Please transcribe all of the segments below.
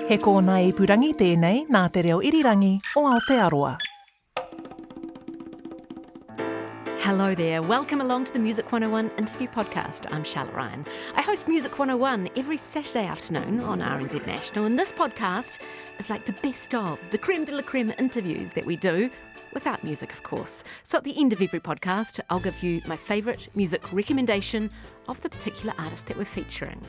He kōna ipurangi tēnei nā te reo irirangi o Aotearoa. Hello there. Welcome along to the Music 101 interview podcast. I'm Charlotte Ryan. I host Music 101 every Saturday afternoon on RNZ National, and this podcast is like the best of the creme de la creme interviews that we do, without music, of course. So at the end of every podcast, I'll give you my favourite music recommendation of the particular artist that we're featuring.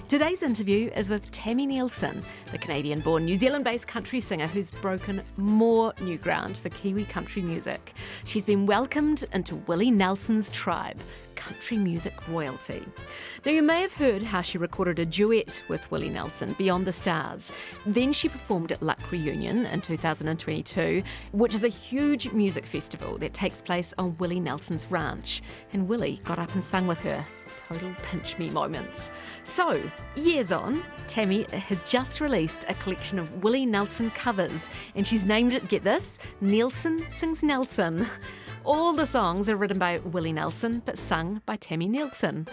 Today's interview is with Tami Neilson, the Canadian-born, New Zealand-based country singer who's broken more new ground for Kiwi country music. She's been welcomed into Willie Nelson's tribe, country music royalty. Now, you may have heard how she recorded a duet with Willie Nelson, Beyond the Stars. Then she performed at Luck Reunion in 2022, which is a huge music festival that takes place on Willie Nelson's ranch. And Willie got up and sang with her. Total pinch me moments. So, years on, Tami has just released a collection of Willie Nelson covers, and she's named it, get this, Neilson Sings Nelson. All the songs are written by Willie Nelson, but sung by Tami Neilson.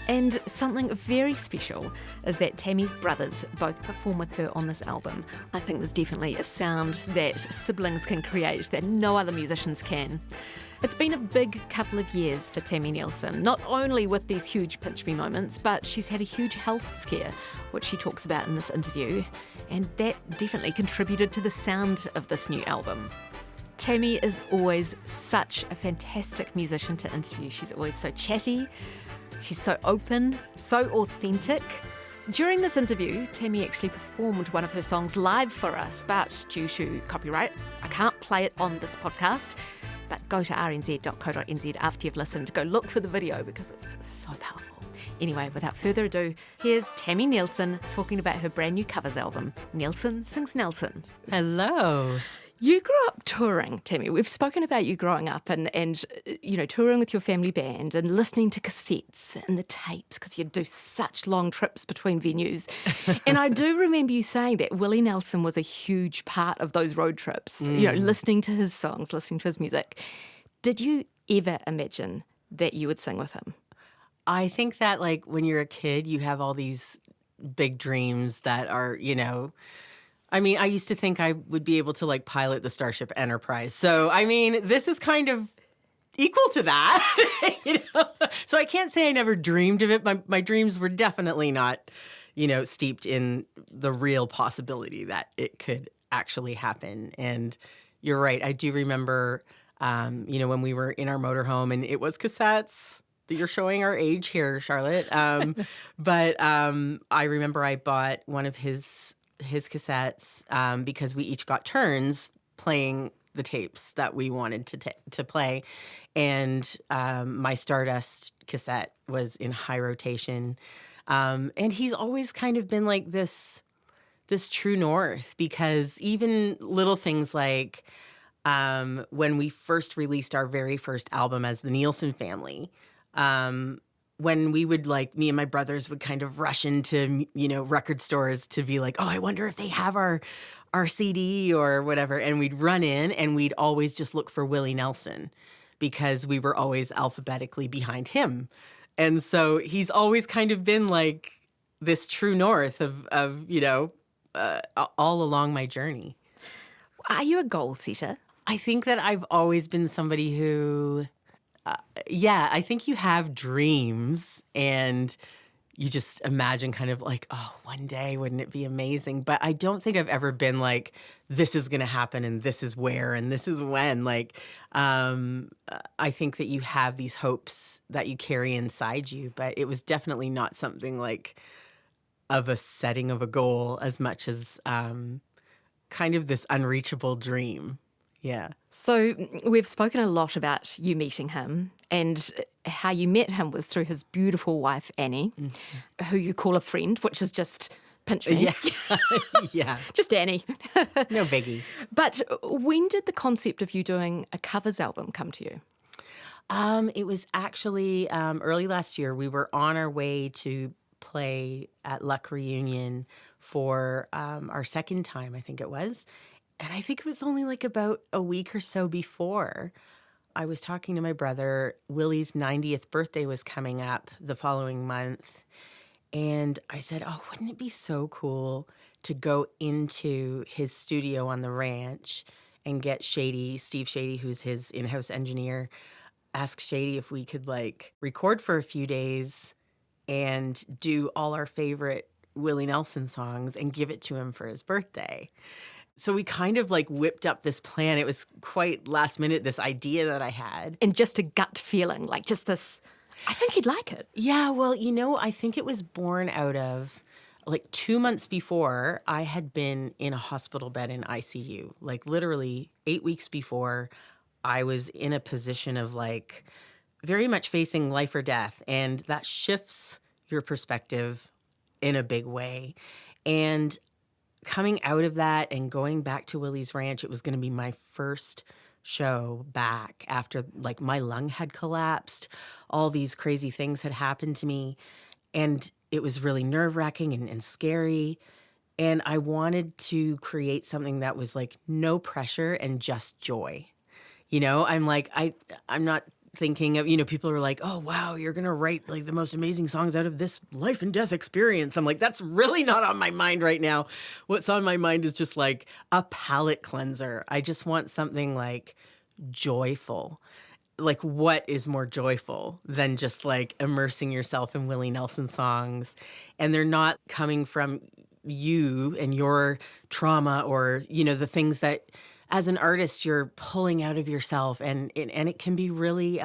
And something very special is that Tami's brothers both perform with her on this album. I think there's definitely a sound that siblings can create that no other musicians can. It's been a big couple of years for Tami Neilson, not only with these huge pinch me moments, but she's had a huge health scare, which she talks about in this interview, and that definitely contributed to the sound of this new album. Tami is always such a fantastic musician to interview. She's always so chatty, she's so open, so authentic. During this interview, Tami actually performed one of her songs live for us, but due to copyright, I can't play it on this podcast. But go to rnz.co.nz after you've listened. Go look for the video because it's so powerful. Anyway, without further ado, here's Tami Neilson talking about her brand new covers album, Neilson Sings Nelson. Hello. You grew up touring, Tami. We've spoken about you growing up and you know, touring with your family band and listening to cassettes and the tapes because you'd do such long trips between venues. And I do remember you saying that Willie Nelson was a huge part of those road trips, you know, listening to his songs, listening to his music. Did you ever imagine that you would sing with him? I think that, like, when you're a kid, you have all these big dreams that are, you know, I mean, I used to think I would be able to, like, pilot the Starship Enterprise. So, I mean, this is kind of equal to that, you know? So I can't say I never dreamed of it. My dreams were definitely not, you know, steeped in the real possibility that it could actually happen. And you're right. I do remember, you know, when we were in our motorhome and it was cassettes. You're showing our age here, Charlotte. But I remember I bought one of his cassettes because we each got turns playing the tapes that we wanted to play. And my Stardust cassette was in high rotation. And he's always kind of been like this true north, because even little things like when we first released our very first album as the Nielson family, when we would, like, me and my brothers would kind of rush into, you know, record stores to be like, oh, I wonder if they have our CD or whatever. And we'd run in and we'd always just look for Willie Nelson because we were always alphabetically behind him. And so he's always kind of been like this true north of you know, all along my journey. Are you a goal setter? I think that I've always been somebody who... yeah, I think you have dreams and you just imagine kind of like, oh, one day, wouldn't it be amazing? But I don't think I've ever been like, this is going to happen and this is where and this is when. Like, I think that you have these hopes that you carry inside you, but it was definitely not something like of a setting of a goal as much as kind of this unreachable dream. Yeah. So we've spoken a lot about you meeting him, and how you met him was through his beautiful wife, Annie, who you call a friend, which is just pinch me. Yeah. Yeah. Just Annie. No biggie. But when did the concept of you doing a covers album come to you? It was actually early last year. We were on our way to play at Luck Reunion for our second time, I think it was. And I think it was only like about a week or so before I was talking to my brother. Willie's 90th birthday was coming up the following month. And I said, oh, wouldn't it be so cool to go into his studio on the ranch and get Steve Shady, who's his in-house engineer, ask Shady if we could like record for a few days and do all our favorite Willie Nelson songs and give it to him for his birthday. So we kind of like whipped up this plan. It was quite last minute, this idea that I had. And just a gut feeling, like just this, I think he'd like it. Yeah, well, I think it was born out of like 2 months before I had been in a hospital bed in ICU, like literally 8 weeks before I was in a position of like very much facing life or death. And that shifts your perspective in a big way. And coming out of that and going back to Willie's Ranch, it was going to be my first show back after like my lung had collapsed. All these crazy things had happened to me. And it was really nerve-wracking and scary. And I wanted to create something that was like no pressure and just joy. I'm like, I'm not thinking of, people are like, oh, wow, you're going to write like the most amazing songs out of this life and death experience. I'm like, that's really not on my mind right now. What's on my mind is just like a palate cleanser. I just want something like joyful. Like, what is more joyful than just like immersing yourself in Willie Nelson songs? And they're not coming from you and your trauma or, the things that as an artist you're pulling out of yourself. And it can be really,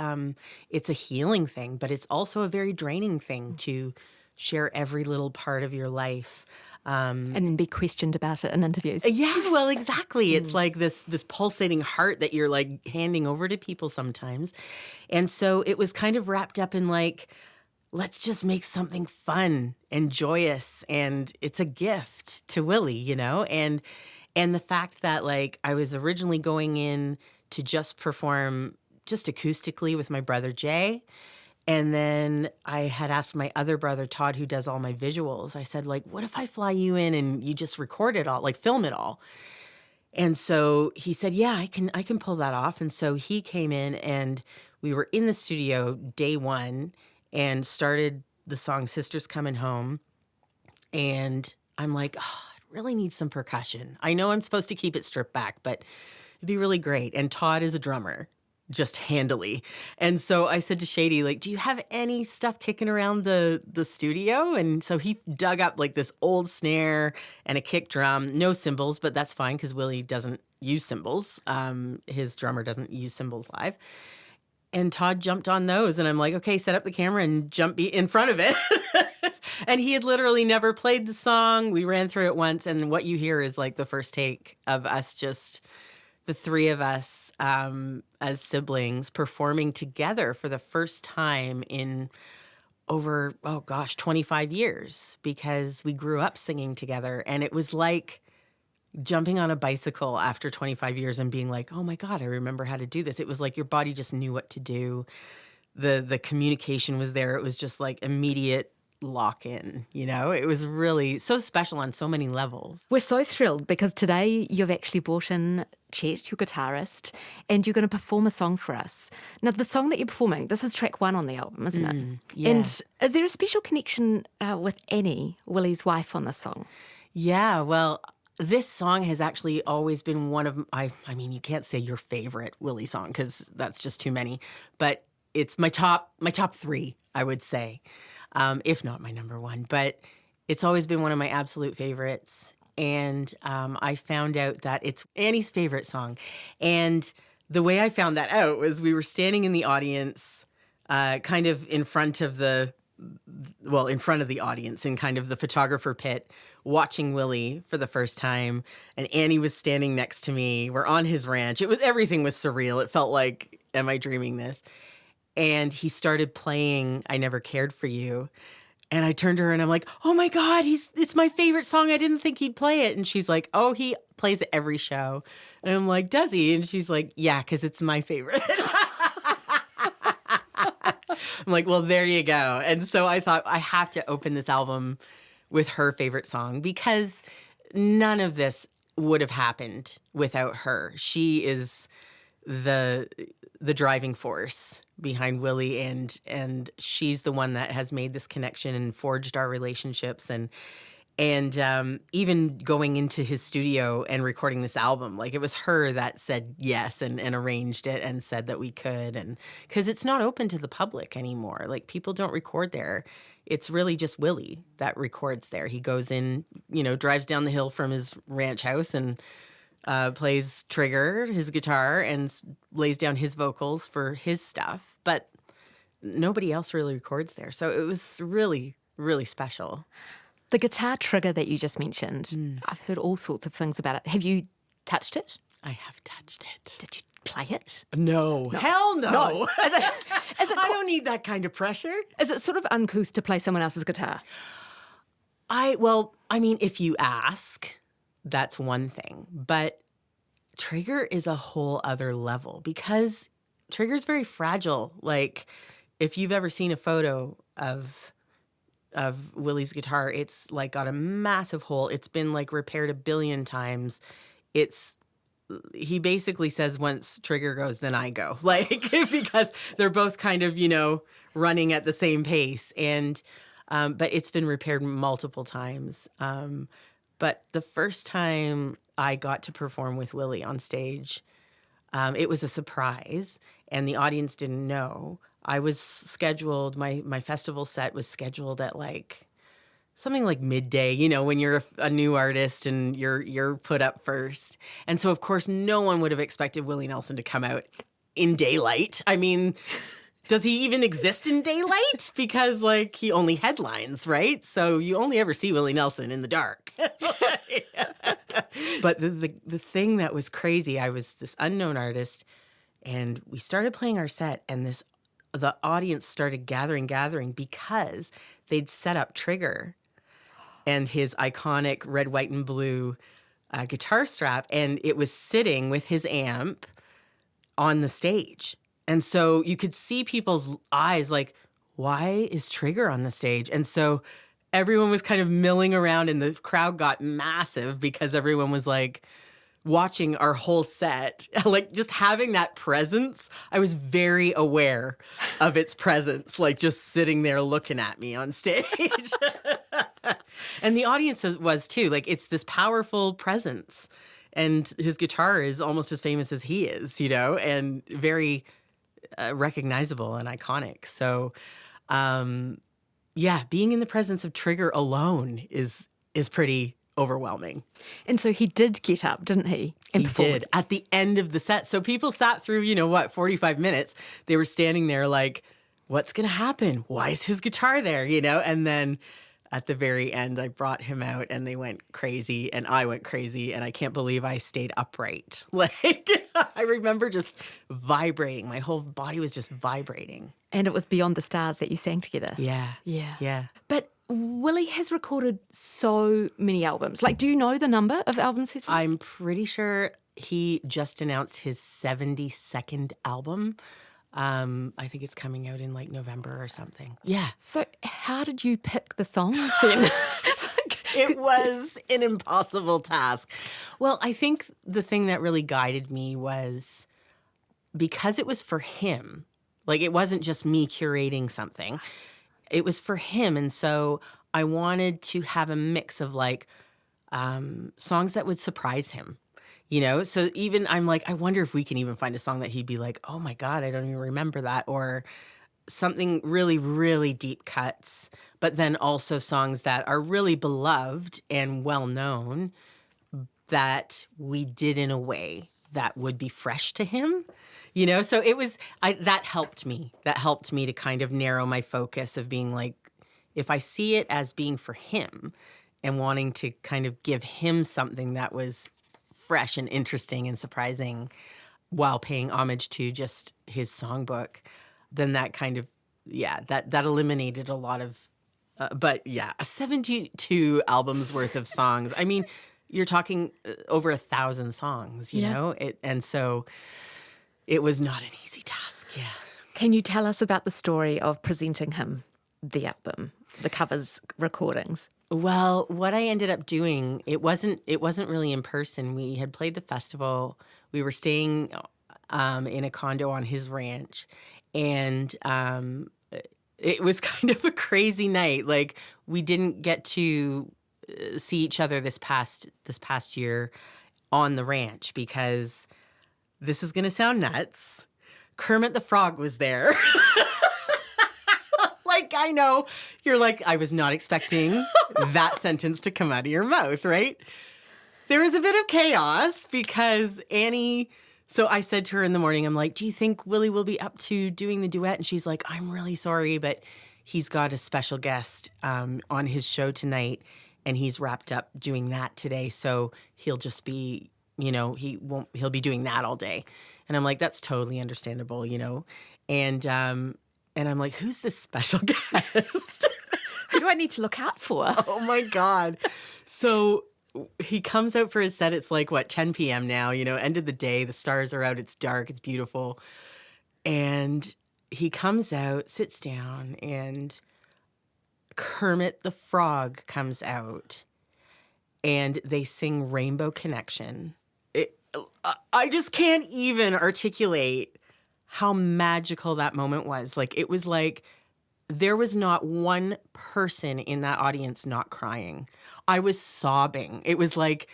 it's a healing thing, but it's also a very draining thing to share every little part of your life. And then be questioned about it in interviews. Yeah, well, exactly. It's like this pulsating heart that you're like handing over to people sometimes. And so it was kind of wrapped up in like, let's just make something fun and joyous. And it's a gift to Willie, And the fact that like I was originally going in to just perform just acoustically with my brother Jay. And then I had asked my other brother, Todd, who does all my visuals. I said, like, what if I fly you in and you just record it all, like film it all? And so he said, yeah, I can pull that off. And so he came in and we were in the studio day one and started the song Sisters Coming Home. And I'm like, oh, I really need some percussion. I know I'm supposed to keep it stripped back, but it'd be really great. And Todd is a drummer. Just handily. And so I said to Shady, like, do you have any stuff kicking around the studio? And so he dug up like this old snare and a kick drum, no cymbals, but that's fine because Willie doesn't use cymbals. His drummer doesn't use cymbals live. And Todd jumped on those and I'm like, okay, set up the camera and jump in front of it. And he had literally never played the song. We ran through it once. And what you hear is like the first take of us just the three of us as siblings performing together for the first time in over, 25 years because we grew up singing together. And it was like jumping on a bicycle after 25 years and being like, oh my God, I remember how to do this. It was like your body just knew what to do. The communication was there. It was just like immediate lock in, It was really so special on so many levels. We're so thrilled because today you've actually brought in Chet, your guitarist, and you're going to perform a song for us. Now, the song that you're performing, this is track 1 on the album, isn't it? Yeah. And is there a special connection with Annie, Willie's wife, on this song? Yeah, well, this song has actually always been one of, I mean, you can't say your favorite Willie song because that's just too many, but it's my top 3, I would say. If not my number 1, but it's always been one of my absolute favorites. And I found out that it's Annie's favorite song. And the way I found that out was we were standing in the audience, kind of in front of the audience in kind of the photographer pit, watching Willie for the first time. And Annie was standing next to me. We're on his ranch. Everything was surreal. It felt like, am I dreaming this? And he started playing I Never Cared for You. And I turned to her and I'm like, oh my God, it's my favorite song. I didn't think he'd play it. And she's like, oh, he plays it every show. And I'm like, does he? And she's like, yeah, because it's my favorite. I'm like, well, there you go. And so I thought I have to open this album with her favorite song because none of this would have happened without her. She is the driving force behind Willie, and she's the one that has made this connection and forged our relationships, and even going into his studio and recording this album, like it was her that said yes and arranged it and said that we could, and because it's not open to the public anymore, like people don't record there. It's really just Willie that records there. He goes in, drives down the hill from his ranch house and plays Trigger, his guitar, and lays down his vocals for his stuff. But nobody else really records there. So it was really, really special. The guitar Trigger that you just mentioned, I've heard all sorts of things about it. Have you touched it? I have touched it. Did you play it? No. Hell no. No. Is it I don't need that kind of pressure. Is it sort of uncouth to play someone else's guitar? If you ask, that's one thing. But Trigger is a whole other level because Trigger's very fragile. Like, if you've ever seen a photo of Willie's guitar, it's like got a massive hole. It's been like repaired 1 billion times. He basically says once Trigger goes, then I go. Like, because they're both kind of, running at the same pace. And but it's been repaired multiple times. But the first time I got to perform with Willie on stage, it was a surprise, and the audience didn't know. I was scheduled, my festival set was scheduled at something like midday, when you're a new artist and you're put up first. And so, of course, no one would have expected Willie Nelson to come out in daylight. I mean, does he even exist in daylight? Because, he only headlines, right? So you only ever see Willie Nelson in the dark. But the thing that was crazy, I was this unknown artist, and we started playing our set, and the audience started gathering because they'd set up Trigger and his iconic red, white, and blue guitar strap, and it was sitting with his amp on the stage. And so you could see people's eyes like, why is Trigger on the stage? And so everyone was kind of milling around, and the crowd got massive because everyone was watching our whole set, just having that presence. I was very aware of its presence, just sitting there looking at me on stage. And the audience was too. It's this powerful presence. And his guitar is almost as famous as he is, and very recognizable and iconic. So, being in the presence of Trigger alone is pretty overwhelming. And so he did get up, didn't he? And he did at the end of the set. So people sat through, 45 minutes. They were standing there what's going to happen? Why is his guitar there? And then at the very end, I brought him out, and they went crazy, and I went crazy, and I can't believe I stayed upright. I remember just vibrating. My whole body was just vibrating. And it was Beyond the Stars that you sang together. Yeah. Yeah. Yeah. But Willie has recorded so many albums. Do you know the number of albums he's recorded? I'm pretty sure he just announced his 72nd album. I think it's coming out in November or something. Yeah. So how did you pick the songs then? It was an impossible task. Well, I think the thing that really guided me was because it was for him. It wasn't just me curating something. It was for him. And so I wanted to have a mix of songs that would surprise him. So even I'm I wonder if we can even find a song that he'd be like, oh my God, I don't even remember that. Or something really, really deep cuts, but then also songs that are really beloved and well known that we did in a way that would be fresh to him. So it was, that helped me. That helped me to kind of narrow my focus of being if I see it as being for him and wanting to kind of give him something that was fresh and interesting and surprising while paying homage to just his songbook, then that kind of, that eliminated a lot of, but 72 albums worth of songs. I mean, you're talking over 1,000 songs, you know? And so it was not an easy task, yeah. Can you tell us about the story of presenting him the album, the covers recordings? Well, what I ended up doing, it wasn't really in person. We had played the festival. We were staying in a condo on his ranch, And it was kind of a crazy night. Like, we didn't get to see each other this past year on the ranch because this is going to sound nuts. Kermit the Frog was there. Like, I know you're like, I was not expecting that sentence to come out of your mouth, right? There was a bit of chaos because Annie, so I said to her in the morning, I'm like, do you think Willie will be up to doing the duet? And she's like, I'm really sorry, but he's got a special guest on his show tonight, and he's wrapped up doing that today. So he'll just be, he'll be doing that all day. And I'm like, that's totally understandable, And I'm like, who's this special guest? Who do I need to look out for? Oh, my God. So he comes out for his set. It's like, 10 p.m. now, end of the day. The stars are out. It's dark. It's beautiful. And he comes out, sits down, and Kermit the Frog comes out. And they sing Rainbow Connection. I just can't even articulate how magical that moment was. Like, it was like there was not one person in that audience not crying. I was sobbing. It was like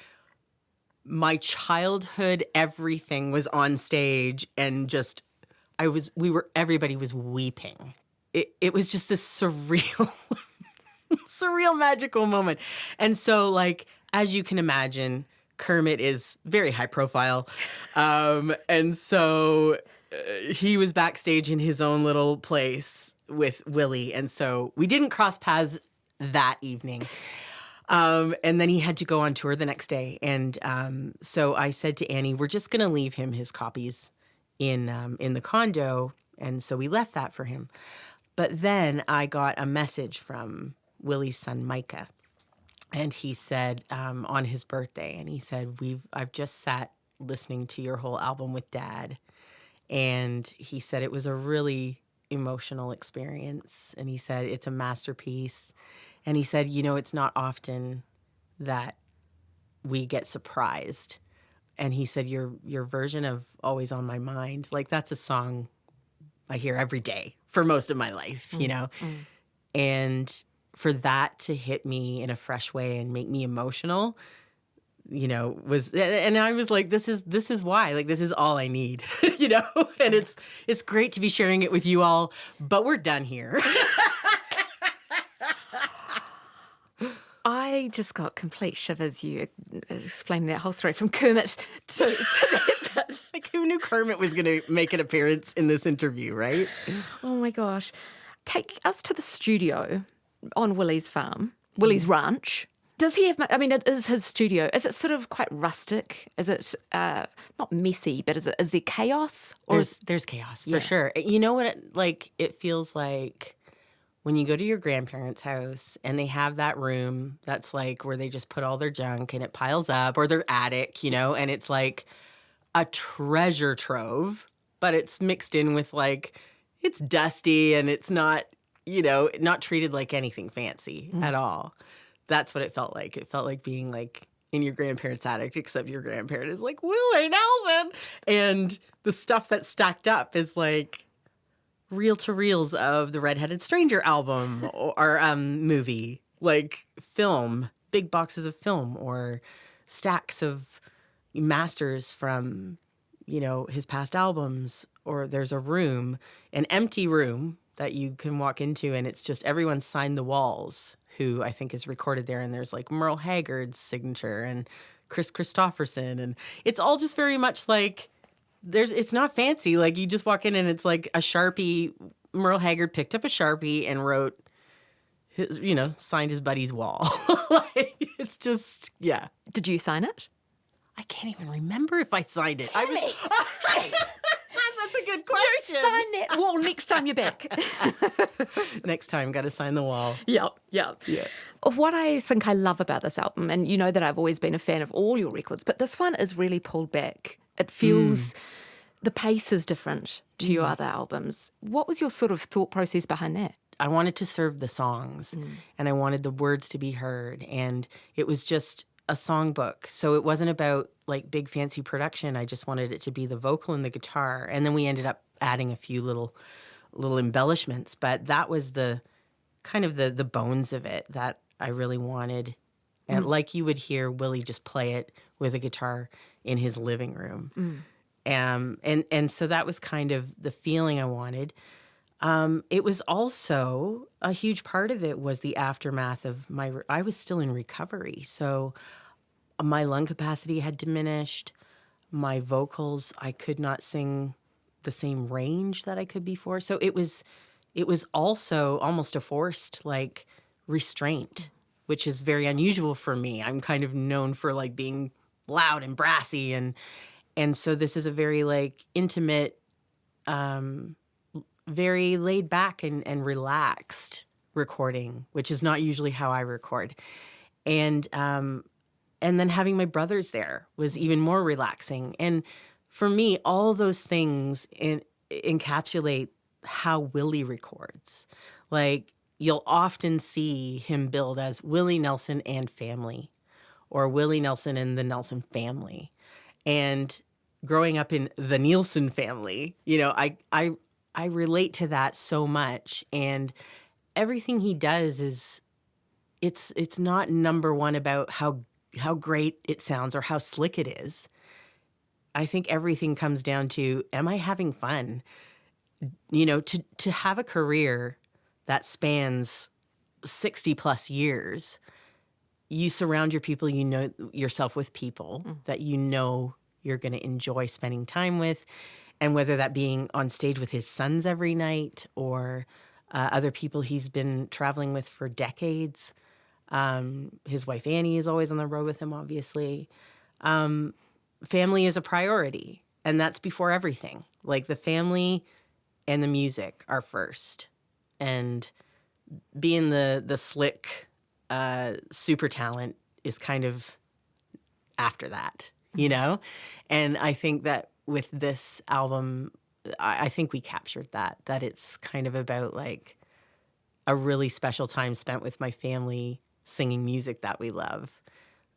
my childhood, everything was on stage, and just everybody was weeping. It was just this surreal, surreal, magical moment. And so, like, as you can imagine, Kermit is very high profile. And so he was backstage in his own little place with Willie. And so we didn't cross paths that evening. And then he had to go on tour the next day. And so I said to Annie, we're just going to leave him his copies in the condo. And so we left that for him. But then I got a message from Willie's son, Micah. And he said, on his birthday, and he said, I've just sat listening to your whole album with Dad. And he said it was a really emotional experience. And he said, it's a masterpiece. And he said, it's not often that we get surprised. And he said, your version of Always on My Mind, like, that's a song I hear every day for most of my life, And for that to hit me in a fresh way and make me emotional, and I was like, this is why, like, this is all I need, and it's great to be sharing it with you all, but we're done here. I just got complete shivers, you explaining that whole story from Kermit to that bit. Like, who knew Kermit was going to make an appearance in this interview, right? Oh my gosh. Take us to the studio on Willie's farm, Willie's ranch. Does he have, it is his studio. Is it sort of quite rustic? Is it not messy, but is there chaos? Or there's chaos, for sure. You know what it feels like when you go to your grandparents' house and they have that room that's like where they just put all their junk and it piles up, or their attic, and it's like a treasure trove, but it's mixed in with, like, it's dusty and it's not, not treated like anything fancy at all. That's what it felt like. It felt like being, like, in your grandparents' attic, except your grandparent is like Willie Nelson. And the stuff that's stacked up is like reel-to-reels of the Redheaded Stranger album or movie, like film, big boxes of film, or stacks of masters from, his past albums. Or there's a room, an empty room that you can walk into, and it's just everyone signed the walls, who I think is recorded there. And there's, like, Merle Haggard's signature and Chris Christopherson. And it's all just very much like, it's not fancy. Like, you just walk in and it's like a Sharpie. Merle Haggard picked up a Sharpie and wrote, signed his buddy's wall. Like, it's just, yeah. Did you sign it? I can't even remember if I signed it. Tell me. That's a good question. You sign that wall next time you're back. Next time, got to sign the wall. Yep. Yeah. What I think I love about this album, and you know that I've always been a fan of all your records, but this one is really pulled back. It feels, the pace is different to your other albums. What was your sort of thought process behind that? I wanted to serve the songs, and I wanted the words to be heard, and it was just a songbook. So it wasn't about, like, big fancy production. I just wanted it to be the vocal and the guitar. And then we ended up adding a few little little embellishments, but that was the kind of the bones of it that I really wanted. And like you would hear Willie just play it with a guitar in his living room. And so that was kind of the feeling I wanted. It was also a huge part of it was the aftermath of I was still in recovery. So my lung capacity had diminished. My vocals, I could not sing the same range that I could before. So it was also almost a forced like restraint, which is very unusual for me. I'm kind of known for like being loud and brassy, and so this is a very like intimate, very laid back and relaxed recording, which is not usually how I record. And then having my brothers there was even more relaxing. And for me, all those things encapsulate how Willie records. Like, you'll often see him billed as Willie Nelson and family, or Willie Nelson and the Nelson family. And growing up in the Nielson family, you know, I relate to that so much. And everything he does is, it's not number one about how great it sounds or how slick it is. I think everything comes down to, am I having fun? You know, to have a career that spans 60 plus years, you surround yourself with people that you know you're going to enjoy spending time with. And whether that being on stage with his sons every night or other people he's been traveling with for decades. His wife Annie is always on the road with him, obviously. Family is a priority, and that's before everything. Like, the family and the music are first. And being the slick super talent is kind of after that, you know? And I think that with this album, I think we captured that it's kind of about like a really special time spent with my family singing music that we love.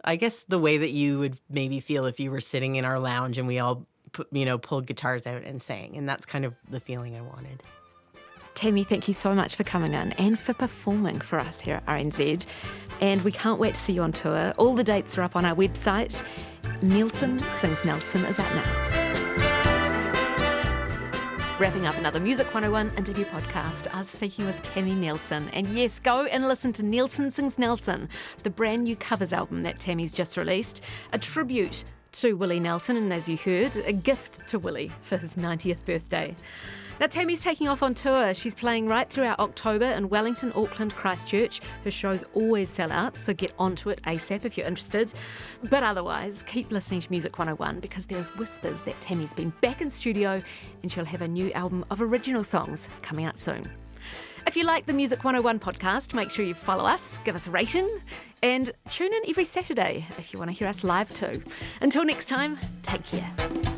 I guess the way that you would maybe feel if you were sitting in our lounge and we all pulled guitars out and sang. And that's kind of the feeling I wanted. Tami, thank you so much for coming in and for performing for us here at RNZ. And we can't wait to see you on tour. All the dates are up on our website. Nielson Sings Nelson is out now. Wrapping up another Music 101 interview podcast, I was speaking with Tami Neilson. And yes, go and listen to Nielson Sings Nelson, the brand new covers album that Tami's just released, a tribute to Willie Nelson, and as you heard, a gift to Willie for his 90th birthday. Now, Tami's taking off on tour. She's playing right throughout October in Wellington, Auckland, Christchurch. Her shows always sell out, so get onto it ASAP if you're interested. But otherwise, keep listening to Music 101 because there's whispers that Tami's been back in studio and she'll have a new album of original songs coming out soon. If you like the Music 101 podcast, make sure you follow us, give us a rating, and tune in every Saturday if you want to hear us live too. Until next time, take care.